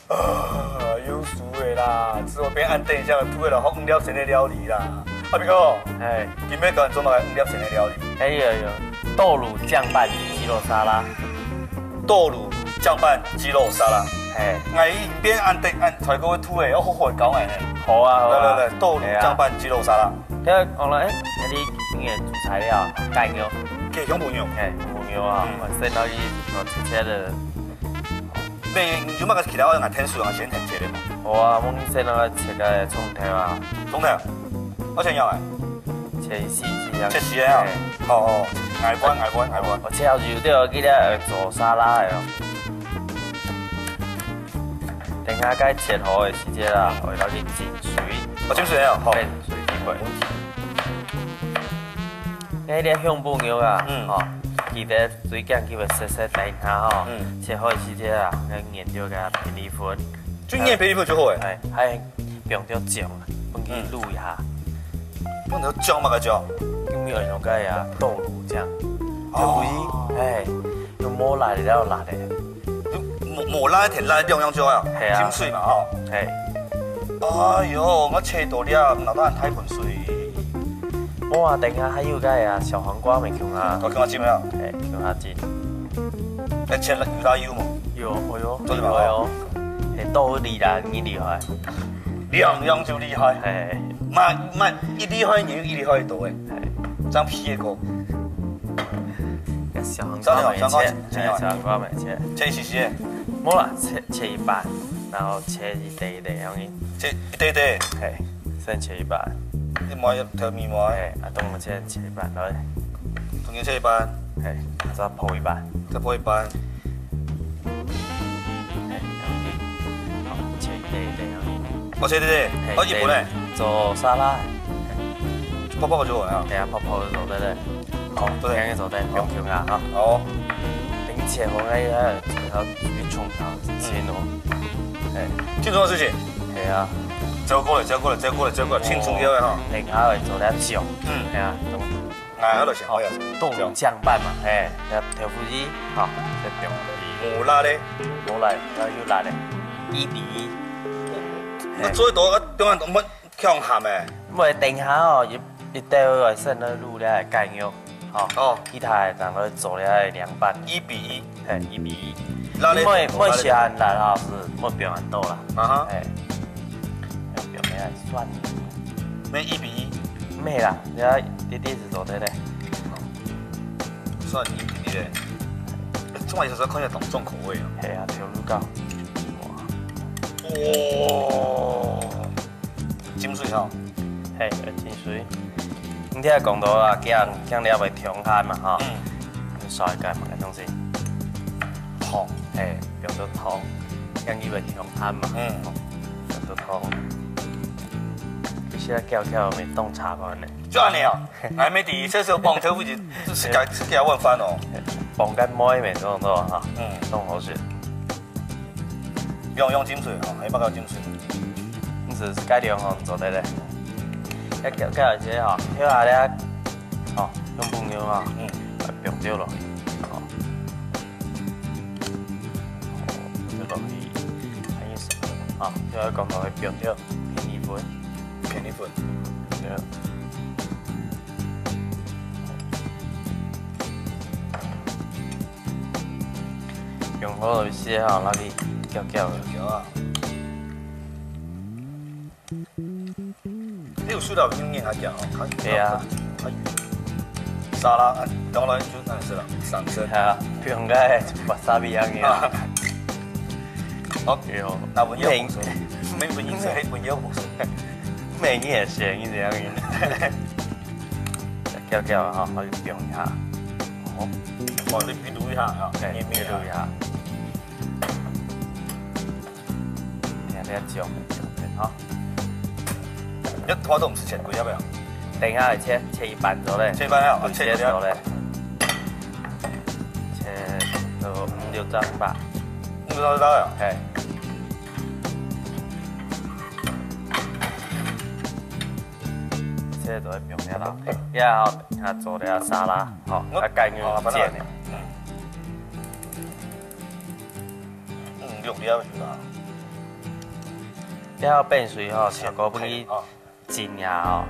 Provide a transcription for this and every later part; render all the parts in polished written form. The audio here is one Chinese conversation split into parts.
有事的啦，只我变按电箱的，拄个来放5粒神的料理啦。阿斌哥，哎，今尾搞做哪个5粒神的料理？哎有豆乳酱拌鸡肉沙拉，豆乳酱拌鸡肉沙拉。哎，我伊边按出来个土的，我好好搞诶呢。好啊，来，豆乳酱拌鸡肉沙拉。你讲了，你的主材料盖牛，鸡胸脯牛。哎，脯牛啊，先到去切切的。你有乜个其他我用天数用先切的嘛？好啊，我先到切个葱头啊，葱头，我先要诶。切细这样。切细啊。哦，挨关。我切好就对，记得做沙拉的哦。等下该切好的时间啦，我要去浸水。我浸水啊，好。浸水机会。迄个香布牛啊，吼，记得水姜记得洗等下吼，切好的时间啊，跟研究个皮米粉。就研皮米粉就好诶。哎，还用到酱，分去卤一下。用到酱嘛个酱？因为用个呀豆乳酱，对，哎，用抹辣的了辣的。抹辣甜辣两样椒啊，浸水嘛吼。哎，哎呦，我切多粒，脑袋太浑水。我啊，等下还有个呀小黄瓜没用啊。我跟我浸了。哎，用下浸。哎，切了有辣油吗？有，哦哟，做什么哟？哎，豆厉害，你厉害。两样就厉害。哎，慢，一厉害你一厉害多诶。这样皮也够。小黄瓜没切，小黄瓜没切。切细细的。冇啦，切一半，然后切一堆的，然后切一堆堆。嘿，先切一半。你买条面膜。嘿，啊，冬瓜切一半，来。冬瓜切一半。嘿，再剖一半。再剖一半。嘿，好，切一堆的，然后。我切对，我一半嘞。做沙拉。泡就好啊。等下泡就做对对。好，对，两个做对，不用啊哈。好。等切好个，然后去冲它，切喏。哎，庆祝的事情。系啊。照过来，庆祝了哈。等下会做点酱。系啊。哎，我就想好呀。豆乳酱拌嘛，哎，调夫鸡，好，再调。无辣的。无辣，要有辣的，1比1。我做多，我中间都冇强咸的。唔系等下哦，一袋外剩的卤了盖肉，哦，其他然后做了凉拌。1比1。哎，1比1。辣的。莫喜欢辣哈，是莫不要很多啦。啊哈。哎，表面还蒜。没1比1。没啦，人家弟弟是做的嘞。蒜1比1嘞。这玩意是看起来重口味啊。系啊，调卤膏。哇！浸水吼。嘿，浸水。你听讲到啊，姜了袂冲咸嘛吼。烧一盖嘛，个东西。汤。嘿，用到汤，姜伊袂冲咸嘛。用到汤。其实叫袂冻茶饭嘞。就安尼哦。还没第一次时帮头位置是给问翻哦。帮干妹没弄到哈。弄好些。用浸水吼，还不够浸水。你是改良吼做得嘞。一叫一些吼，跳下咧，吼，用布牛啊，用掉落去，吼，掉落去，还有什么？啊，就要讲到去用掉便宜粉，对。用好了些吼，那里叫啊。你有塑料经验还讲哦？对啊。沙拉，当然就那是了，上身。系啊，不用个瓦萨比样嘅。好，有。那文友红水，没文音水，文友红水。美你也行，你这样嘅。叫啊，我就用一下。好，我你比读一下啊，你比读一下。听你讲，好。你花都唔是切贵，要不要？等一下切一半咗咧。切一半啊，切咗咧。切到5、6張吧。5、6張啊？係。切到一邊啦，然後他做了沙拉，好，他蓋牛煎的。6粒就啦。了变水吼，效果不去哦，浸呀吼，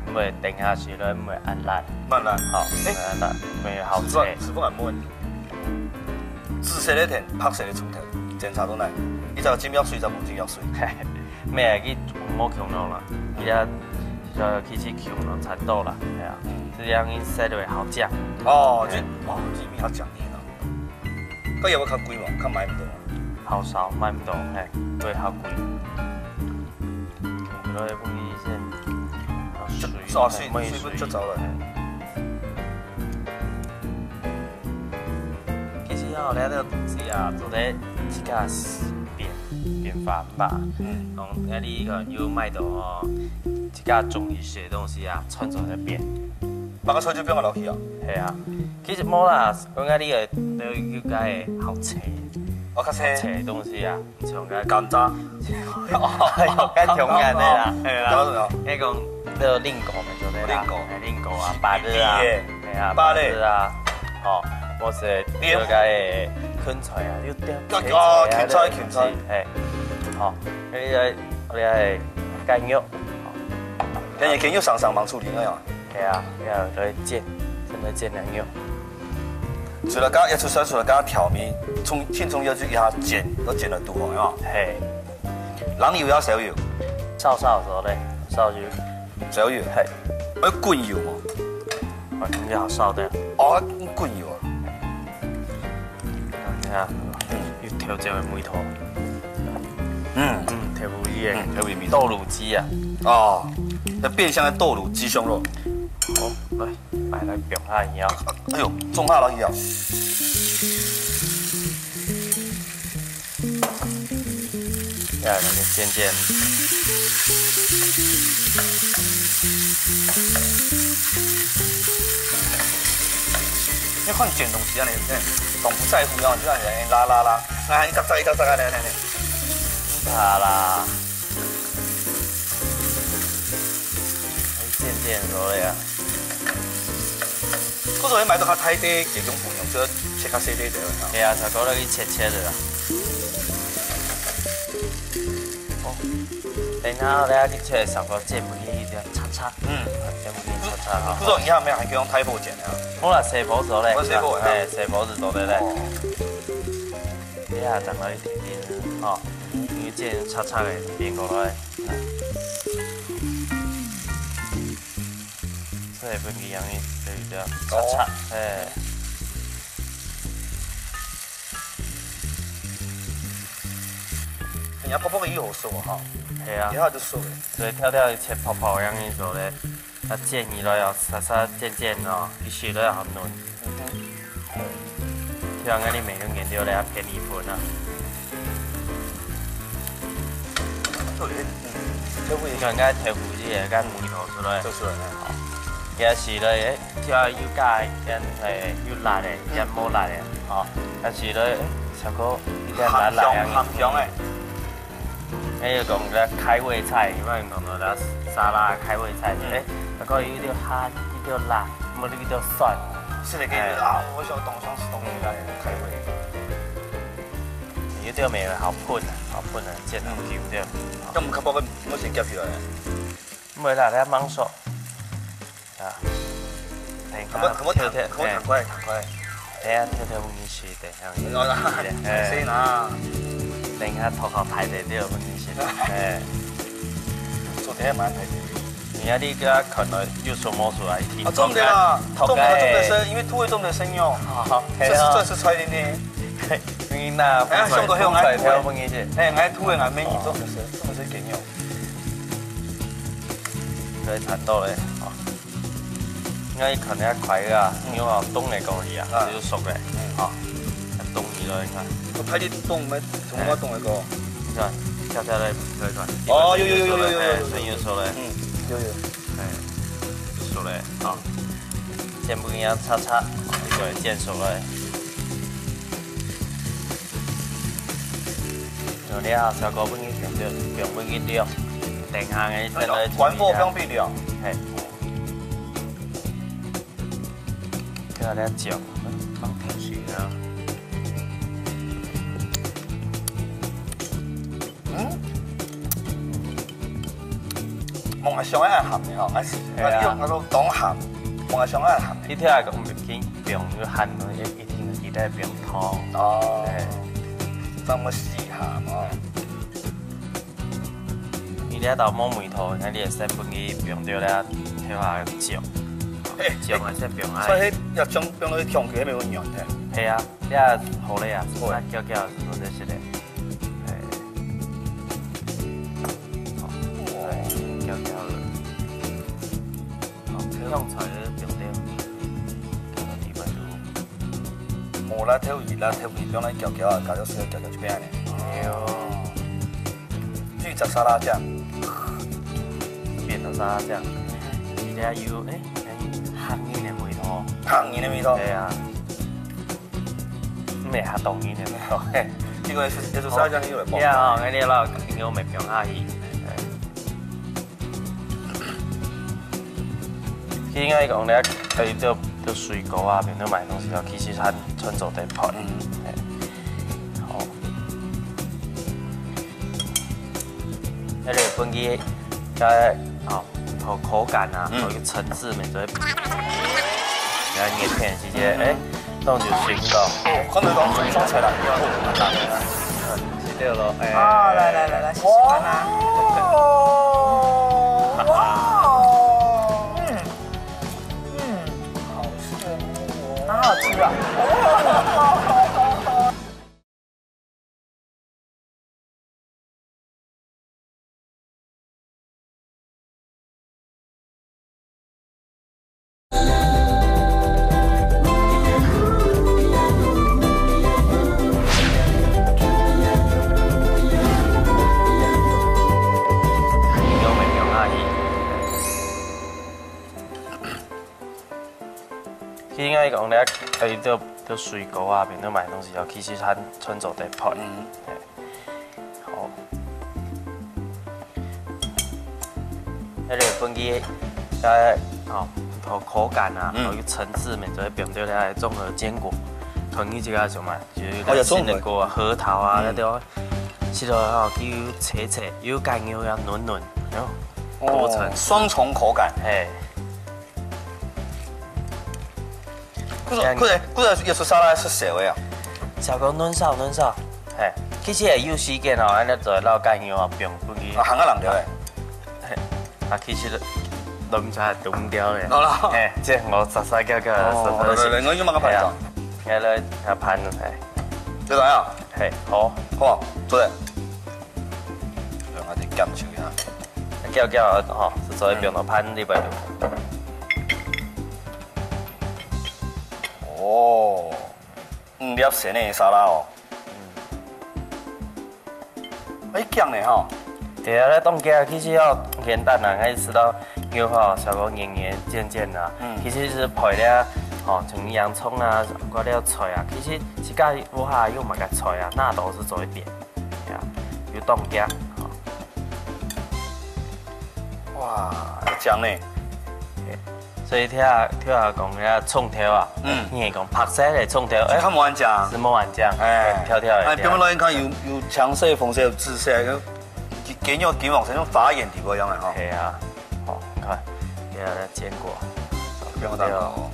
唔会定下去咧，唔会按烂，慢慢。吼，唔会按烂，会好吃。师傅问，紫色的田，白色的锄头，检查倒来，伊就金药水就无金药水。咩去摸强咯啦，伊遐就去去强咯，蚕豆啦，系啊，这样伊洗落好酱。哦，这哦，这面较讲究啦。佮要较贵嘛，较买唔到。好少卖不动，嘿，对，好贵。所以不一线，水分足走了。其实吼，咱这个东西啊，做咧一个变法吧。讲你可能有卖到吼，一个综艺性的东西啊，传出来变。把个菜就变个落去啊。系啊，其实冇啦，讲你个都有个好吃。我较青。切东西啊，像个甘蔗。哦，干同样的啦，系啦。迄讲那个令狗咪就对啦，令狗啊，芭乐啊，系啊，芭乐啊，哦，或是那个芹菜啊，有点哦，芹菜，嘿，好，我哋系干肉，人家干肉上忙处理个呀。系啊，要来煎，真的煎两肉。除了刚一出除了刚调味，轻松要去给它煎，都煎了多好，嘿，人油要少油，少的时候咧，少油，少油，嘿，要滚油嘛，啊，你好少的，哦，滚油啊，你看，有调这个梅头，调不一样，调味豆乳鸡啊，哦，那变相的豆乳鸡胸肉，好，来，买来表下一样。哎呦，中下了一样。来，那个渐渐。你看卷东西啊，你总不在乎啊，就让人拉，啊，一扎啊，来。怕啦，渐渐说了呀。嗰陣買到較睇啲幾種朋友，即係切較細啲就係。係啊，就嗰度啲切的啦。哦，等下咧去切嘅時候，個煎唔起啲叉，煎唔起叉哈。嗰種以後咩係叫用睇鋪剪啊？好啦，細鋪做咧，細鋪係細鋪子做的咧。你下等到一點點，哦，你煎叉嘅變過來。这也不一样的，对的，叉，哎，人家泡泡嘅魚好熟啊，系啊，一下就熟嘅。所以跳切泡泡样的时候咧，它煎伊了要稍渐哦，必须都要很嫩。像我哋每个研究咧便宜分啊。你看我调胡子嘅，跟梅头出来，做出來啦。有時咧，跳要加人係要辣嘅，人冇辣嘅，哦，有時咧，小哥一點辣嘅，鹹香嘅。誒，講咧開胃菜，因為講到咧沙拉開胃菜，誒，嗰個有啲鹹，有啲辣，冇有啲酸。是你嘅啊，我想凍雙是凍嘅開胃。有啲味好噴啊，煎好久啲。咁唔及我先夾起來。唔係啦，你芒索。啊，可唔彈快？等下跳不你去，等下。先啊！等下頭殼排在呢度不你去，誒。做啲蠻睇啲。你看你給他啃了，又說摸出來，一重點啦，重點是因為土味重點生用。好，這是菜的呢。你那香港香港跳不你去，愛土味愛美女重點是給用。對，產豆嘞，哦。應該可能要快啊，因為我凍嚟講嘢啊，要熟嘅，哦，凍啲咯應該。我睇啲凍咩？從乜凍嚟個？你看，跳嚟睇看。哦，有，聲音熟嘞，有，熟嘞，好，煎不一樣，叉，對，煎熟嘞。有啲啊，小哥不要不要料，定下嘅真係。滾火不用備料。係。叫佢嚼，放進去啊。蒙上爱咸的吼，我说讲咸，蒙上爱咸的。你听下讲袂紧，用个咸的，一定记得用汤。哦。这么细咸哦。伊咧豆毛梅头，那你会使分去用到咧跳下酱，酱会使用爱。所以要将放落去调起，没问题。系啊，你啊好咧啊，那搅搅是做这些咧。搅搅了，好，用菜咧用掉，无啦，跳鱼啦，跳鱼，用来搅搅啊，搅到水搅搅一边咧。哦，聚焦沙拉酱，变成沙拉酱，伊咧有香烟的味道。香烟的味道。对啊。咩下冻烟的味道？这个是沙拉酱，你有来爆。呀，哦，我哋老应该未变下去。应该讲咧，就水果啊，平常买东西啊，其实穿做地泡。好。迄个分去，口感啊，有一个层次，咪做。然后热天时节，弄就水果。可能讲双菜啦，是对咯。啊，来，试试看啊。好好吃啊！应该讲咧，就水果啊，平常买东西啊，其实穿做地泡。好。迄个分去，口感啊，有一个层次，咪做变到咧综合坚果，同伊即个什么，就是新的果啊，核桃啊，那种，是咯叫切，又干又嫩，多层，双重口感。嗰個椰樹沙拉是誰位啊？小講嫩少，其實係有時間哦，安尼做老干樣啊，變分去。行啊，人條誒。其實弄出來凍掉咧。即係我實實嘅。我已經買個盤咗。係咧，個盤你睇下。好。好啊，做咧。用下啲金條呀。叫是做一邊個盤裏邊。哦，5粒鹹的沙拉哦。鹹的吼。对啊，咧冻起其實要簡單啊，可以吃到牛吼，小個圓圓尖尖啊。其實是配咧，像洋蔥啊，掛了菜啊，其實這個我還有買個菜啊，那都是做一點，有凍起。哇，醬呢？所以聽下講嘅蔥條啊，你係講白色嘅蔥條，看冇人醬，是冇人醬，條條嘅。邊個來看有強色、紅色、紫色，見肉見黃色，種法眼地嗰樣嘅嗬。係啊，你看，啲咧堅果，邊個蛋糕？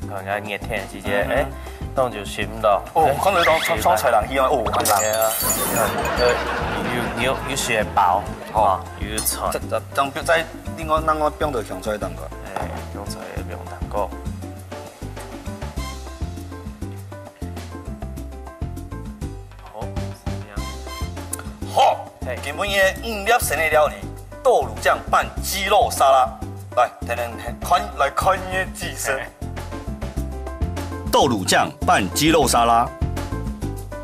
看下熱天時節，當就選到。看到當創菜人去啊，係啊，有雪糕，有菜。在另外咱我變到香菜蛋糕。香菜變蛋糕。好，今本嘅5粒鹹的料理，豆乳醬拌雞肉沙拉，來看嘢技術。豆乳醬拌雞肉沙拉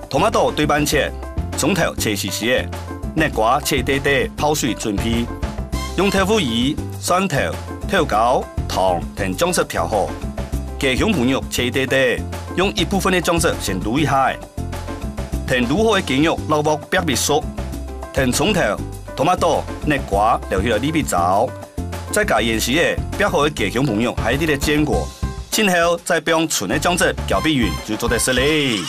，tomato對半切，蔥頭切細細嘅，內瓜切短短，泡水準備。用豆腐魚、蒜頭、豆角、糖同醬汁調好，雞胸脯肉切短短，用一部分嘅醬汁先滷一下，同滷好嘅雞肉撈薄白米熟，同蔥頭、tomato、內瓜留起來裏邊炒，再加鹽時嘅煸好嘅雞胸脯肉，還有啲嘅堅果，之後再將純嘅醬汁攪拌勻就做得食哩。